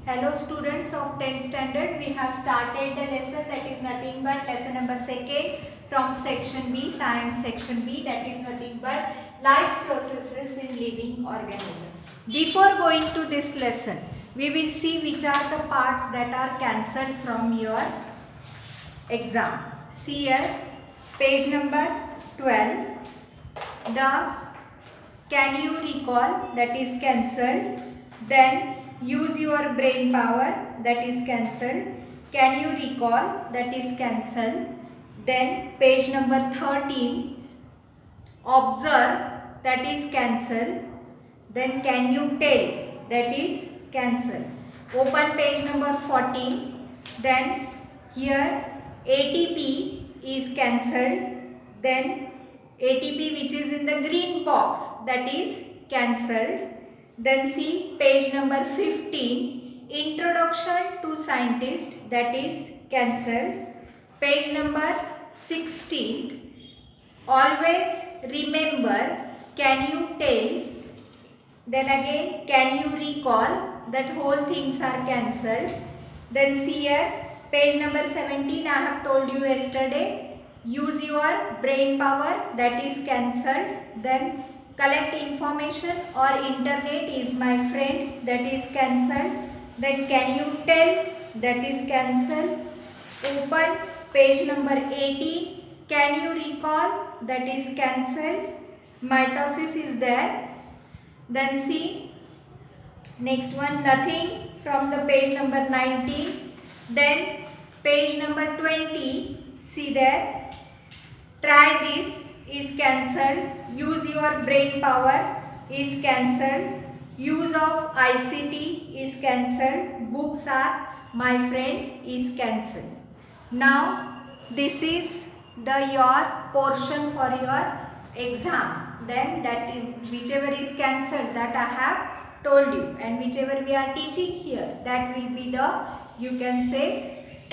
Hello students of 10th standard, we have started the lesson that is nothing but lesson number 2nd from section B, science section B, that is nothing but life processes in living organism. Before going to this lesson, we will see which are the parts that are cancelled from your exam. See here, page number 12, the can you recall, that is cancelled. Then use your brain power, that is cancelled. Can you recall, that is cancelled. Then page number 13, observe, that is cancelled. Then can you tell, that is cancelled. Open page number 14. Then here ATP is cancelled. Then ATP which is in the green box, that is cancelled. Then see page number 15, introduction to scientist, that is cancelled. Page number 16, always remember, can you tell. Then again, can you recall, that whole things are cancelled. Then see here, page number 17, I have told you yesterday, use your brain power, that is cancelled. Then collect information or internet is my friend, that is cancelled. Then can you tell, that is cancelled. Open page number 18, can you recall, that is cancelled. Mitosis is there. Then see next one, nothing from the page number 19. Then page number 20, see there, try this is cancelled. Use your brain power is cancelled. Use of ICT is cancelled. Books are my friend is cancelled. Now this is the your portion for your exam. Then that whichever is cancelled, that I have told you, and whichever we are teaching here, that will be the, you can say,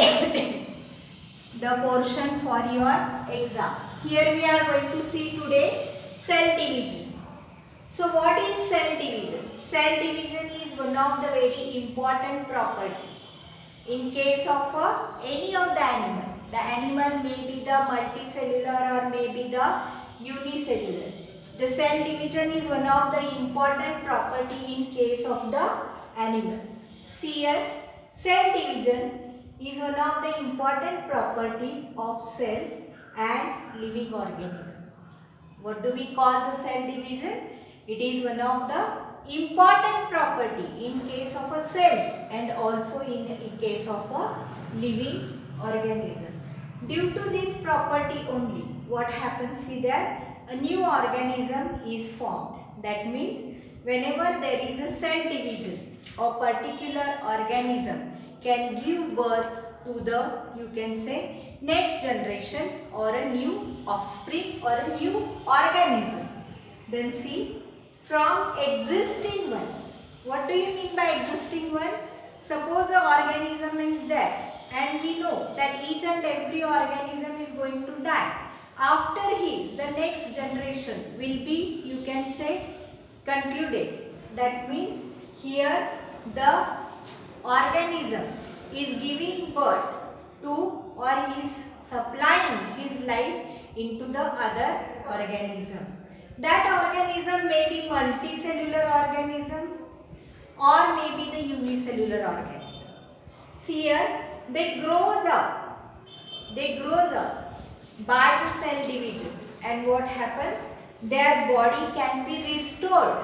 the portion for your exam. Here we are going to see today cell division. So what is cell division? Cell division is one of the very important properties. In case of any of the animal may be the multicellular or may be the unicellular. The cell division is one of the important property in case of the animals. See here, cell division is one of the important properties of cells and living organism. What do we call the cell division? It is one of the important property in case of a cells and also in case of a living organisms. Due to this property only, what happens, see there, a new organism is formed. That means whenever there is a cell division, a particular organism can give birth to the, you can say, next generation or a new offspring or a new organism. Then see, from existing one, what do you mean by existing one? Suppose the organism is there and we know that each and every organism is going to die. After his, the next generation will be, you can say, concluded. That means here the organism is giving birth to or is supplying his life into the other organism. That organism may be multicellular organism or may be the unicellular organism. See here, they grows up by the cell division, and what happens, their body can be restored.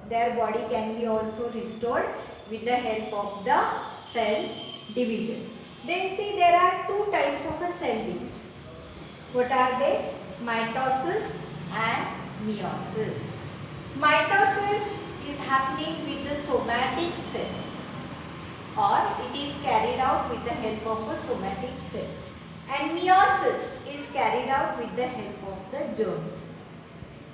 Their body can be also restored with the help of the cell division. Then see, there are two types of a cell division. What are they? Mitosis and meiosis. Mitosis is happening with the somatic cells, or it is carried out with the help of a somatic cells. And meiosis is carried out with the help of the germ cells.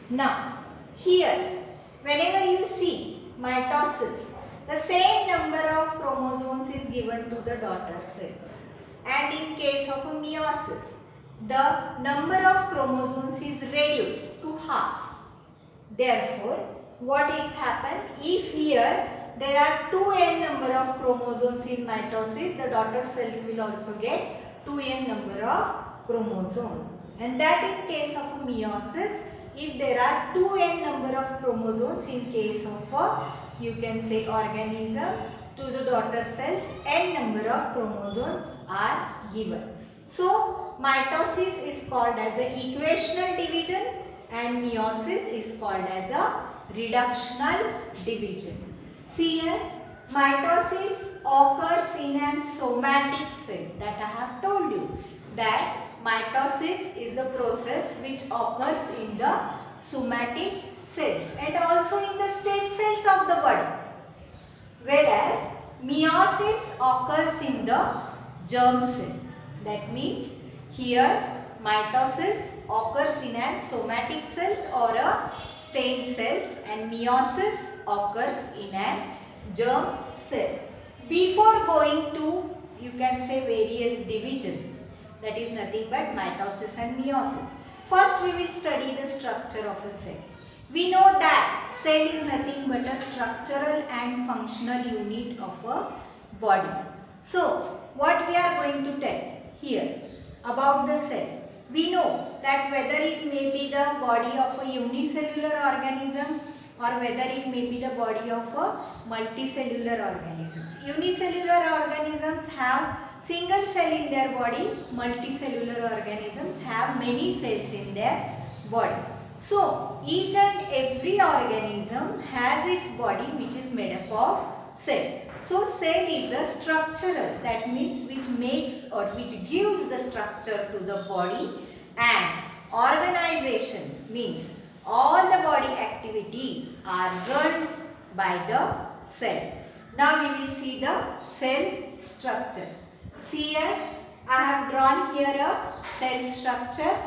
Now, here, whenever you see mitosis, the same number of chromosomes is given to the daughter cells. And in case of a meiosis, the number of chromosomes is reduced to half. Therefore, what is happened, if here there are 2n number of chromosomes in mitosis. The daughter cells will also get 2n number of chromosomes. And that in case of meiosis, if there are 2n number of chromosomes in case of a, you can say, organism, to the daughter cells n number of chromosomes are given. So mitosis is called as a equational division and meiosis is called as a reductional division. See here, mitosis occurs in an somatic cell, that I have told you that mitosis is the process which occurs in the somatic cells and also in the stem cells of the body. Whereas meiosis occurs in the germ cell. That means here mitosis occurs in an somatic cells or a stem cells and meiosis occurs in an germ cell. Before going to, you can say, various divisions, that is nothing but mitosis and meiosis. First we will study the structure of a cell. We know that cell is nothing but a structural and functional unit of a body. So what we are going to tell here about the cell? We know that whether it may be the body of a unicellular organism or whether it may be the body of a multicellular organisms. Unicellular organisms have single cell in their body, multicellular organisms have many cells in their body. So each and every organism has its body which is made up of cell. So cell is a structural, that means which makes or which gives the structure to the body, and organization means all the body activities are run by the cell. Now we will see the cell structure. See here, I have drawn here a cell structure.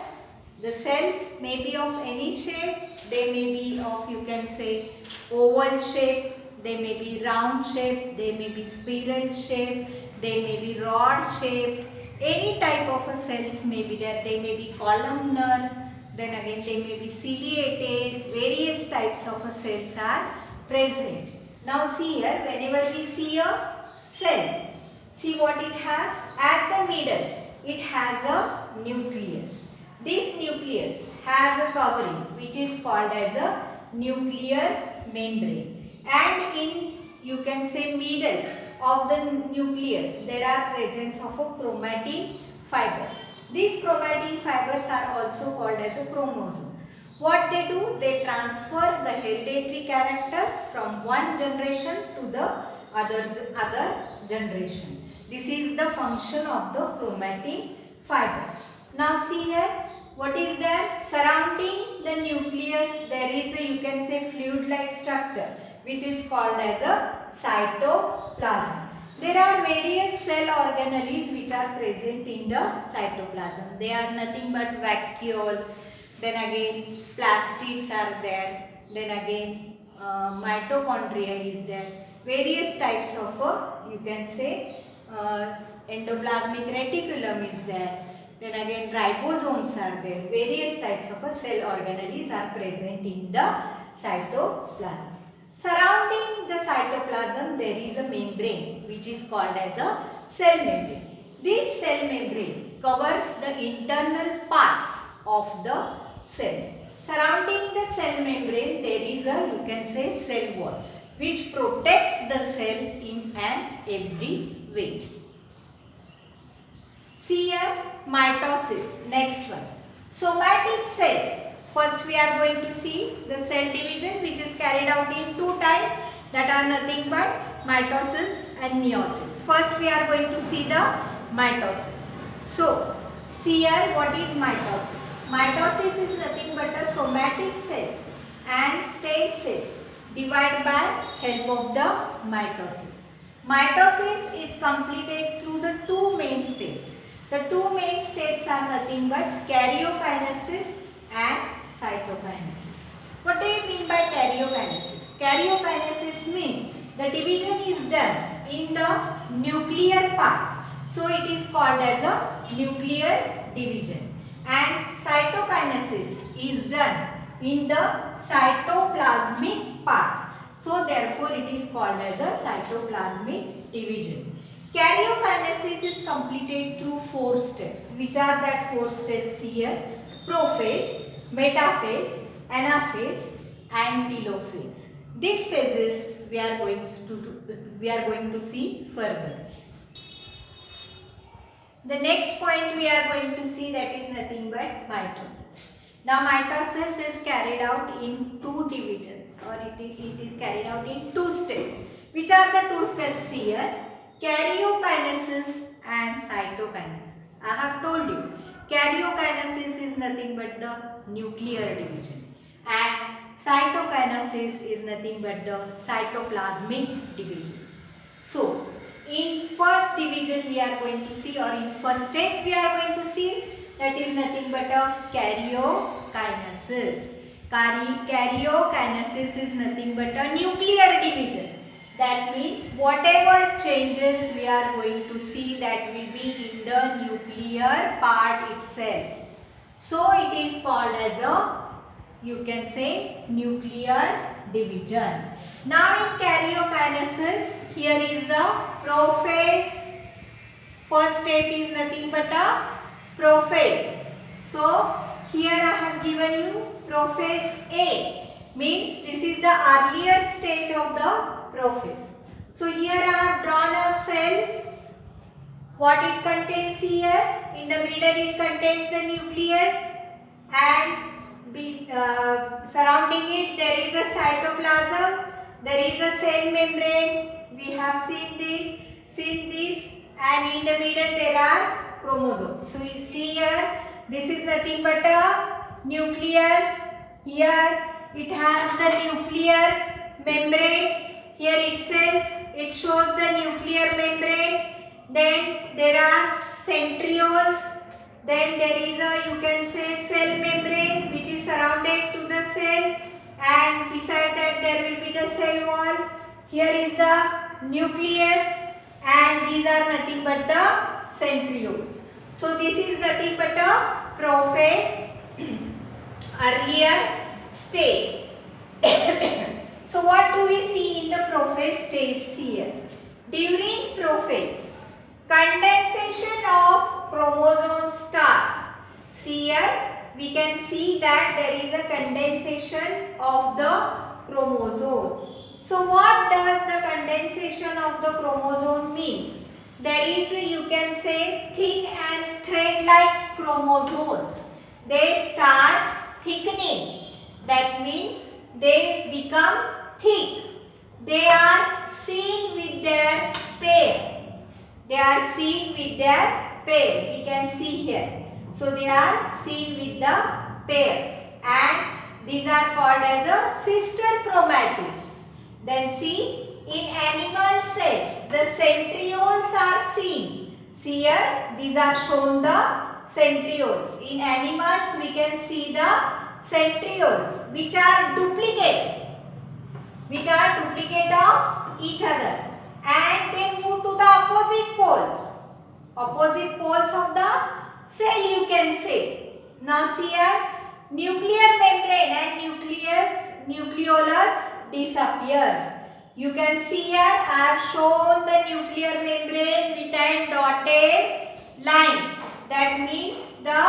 The cells may be of any shape. They may be of, you can say, oval shape. They may be round shape. They may be spiral shape. They may be rod shaped. Any type of a cells may be there. They may be columnar. Then again they may be ciliated. Various types of a cells are present. Now see here, whenever we see a cell, see what it has? At the middle, it has a nucleus. This nucleus has a covering which is called as a nuclear membrane. And in, you can say, middle of the nucleus, there are presence of a chromatin fibers. These chromatin fibers are also called as a chromosomes. What they do? They transfer the hereditary characters from one generation to the other generation. This is the function of the chromatin fibers. Now see here, what is there? Surrounding the nucleus, there is a, you can say, fluid-like structure which is called as a cytoplasm. There are various cell organelles which are present in the cytoplasm. They are nothing but vacuoles. Then again plastids are there. Then again mitochondria is there. Various types of, you can say, endoplasmic reticulum is there. Then again ribosomes are there. Various types of cell organelles are present in the cytoplasm. Surrounding the cytoplasm there is a membrane which is called as a cell membrane. This cell membrane covers the internal parts of the cell. Surrounding the cell membrane there is a, you can say, cell wall which protects the cell in an every way. See here, mitosis, next one. Somatic cells. First we are going to see the cell division which is carried out in two types, that are nothing but mitosis and meiosis. First we are going to see the mitosis. So see here, what is mitosis? Mitosis is nothing but a somatic cells and stem cells divided by help of the mitosis. Mitosis is completed through the two main steps. The two main steps are nothing but karyokinesis and cytokinesis. What do you mean by karyokinesis? Karyokinesis means the division is done in the nuclear part. So it is called as a nuclear division. And cytokinesis is done in the cytoplasmic part. So therefore it is called as a cytoplasmic division. Karyokinesis is completed through 4 steps. Which are that 4 steps here? Prophase, metaphase, anaphase and telophase. These phases we are going to see further. The next point we are going to see, that is nothing but mitosis. Now mitosis is carried out in 2 divisions, or it is carried out in 2 steps. Which are the 2 steps here? Karyokinesis and cytokinesis. I have told you, karyokinesis is nothing but the nuclear division and cytokinesis is nothing but the cytoplasmic division. So, in first division we are going to see, or in first step we are going to see, that is nothing but a karyokinesis. Karyokinesis is nothing but a nuclear division. That means whatever changes we are going to see, that will be in the nuclear part itself. So it is called as a, you can say, nuclear division. Now in karyokinesis, here is the prophase. First step is nothing but a prophase. So here I have given you prophase A, means this is the earlier stage of the prophase. So here I have drawn a cell. What it contains here? In the middle it contains the nucleus, and surrounding it there is a cytoplasm, there is a cell membrane. We have seen this, and in the middle there are chromosomes. So you see here, this is nothing but a nucleus. Here it has the nuclear membrane. Here itself it shows the nuclear membrane. Then there are centrioles. Then there is a, you can say, cell membrane which is surrounded to the cell, and beside that there will be the cell wall. Here is the nucleus, and these are nothing but the centrioles. So this is nothing but a prophase, earlier stage. So what do we see in the prophase stage here? During prophase, condensation of chromosomes starts. See here, we can see that there is a condensation of the chromosomes. So what does the condensation of the chromosome means? There is a, you can say, thin and thread-like chromosomes. They start thickening. That means they become thick. They are seen with their pair. They are seen with their pair. We can see here. So they are seen with the pairs, and these are called as a sister chromatids. Then see, in animal cells the centrioles are seen. See here, these are shown the centrioles. In animals we can see the centrioles which are duplicate of each other, and they move to the opposite poles of the cell, you can say. Now see here, nuclear membrane and nucleolus disappears. You can see here, I have shown the nuclear membrane with a dotted line. That means the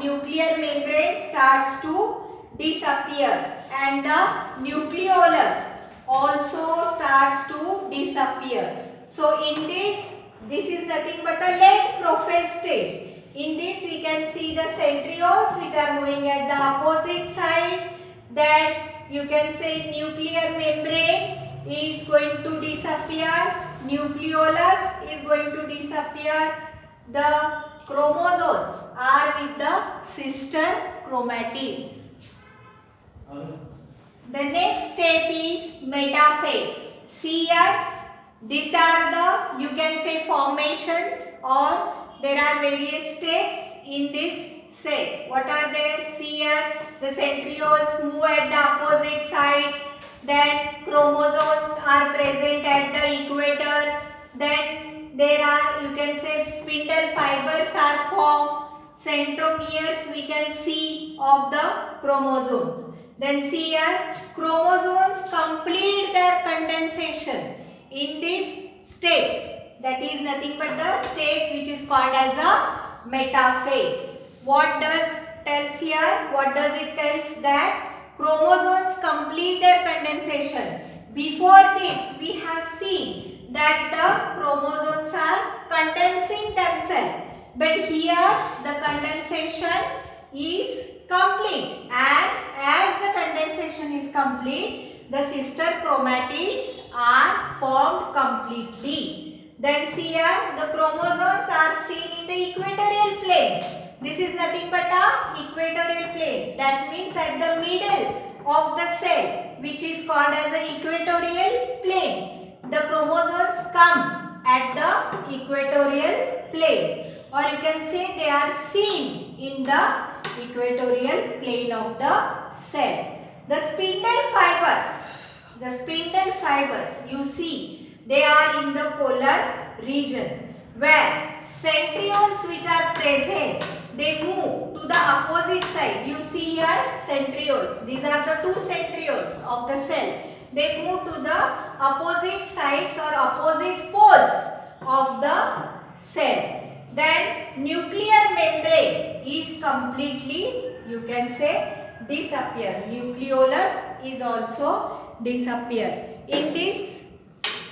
nuclear membrane starts to disappear, and the nucleolus also starts to disappear. So in this is nothing but a late prophase stage. In this we can see the centrioles which are moving at the opposite sides. Then you can say nuclear membrane is going to disappear, nucleolus is going to disappear. The chromosomes are with the sister chromatids. The next step is metaphase. See here, these are the, you can say, formations, or there are various steps in this cell. What are there? See here, the centrioles move at the opposite sides. Then chromosomes are present at the equator. Then there are, you can say, spindle fibers are formed. Centromeres we can see of the chromosomes. Then see here, chromosomes complete their condensation in this state. That is nothing but the state which is called as a metaphase. What does tells here? What does it tells? That chromosomes complete their condensation. Before this, we have seen that the chromosomes are condensing themselves. But here the condensation is complete, and as the condensation is complete, the sister chromatids are formed completely. Then see here, the chromosomes are seen in the equatorial plane. This is nothing but a equatorial plane. That means at the middle of the cell, which is called as an equatorial plane. The chromosomes come at the equatorial plane, or you can say they are seen in the equatorial plane of the cell. The spindle fibers, you see, they are in the polar region, where centrioles which are present, they move to the opposite side. You see here centrioles. These are the two centrioles of the cell. They move to the opposite sides or opposite poles of the cell. Then nuclear membrane is completely, you can say, disappear. Nucleolus is also disappear. In this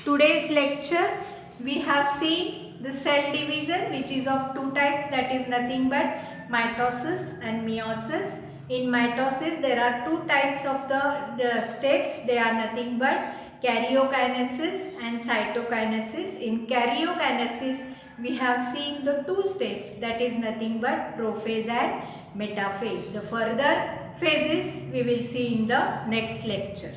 today's lecture, we have seen the cell division, which is of two types, that is nothing but mitosis and meiosis. In mitosis, there are two types of the states. They are nothing but karyokinesis and cytokinesis. In karyokinesis, we have seen the two states, that is nothing but prophase and metaphase. The further phases we will see in the next lecture.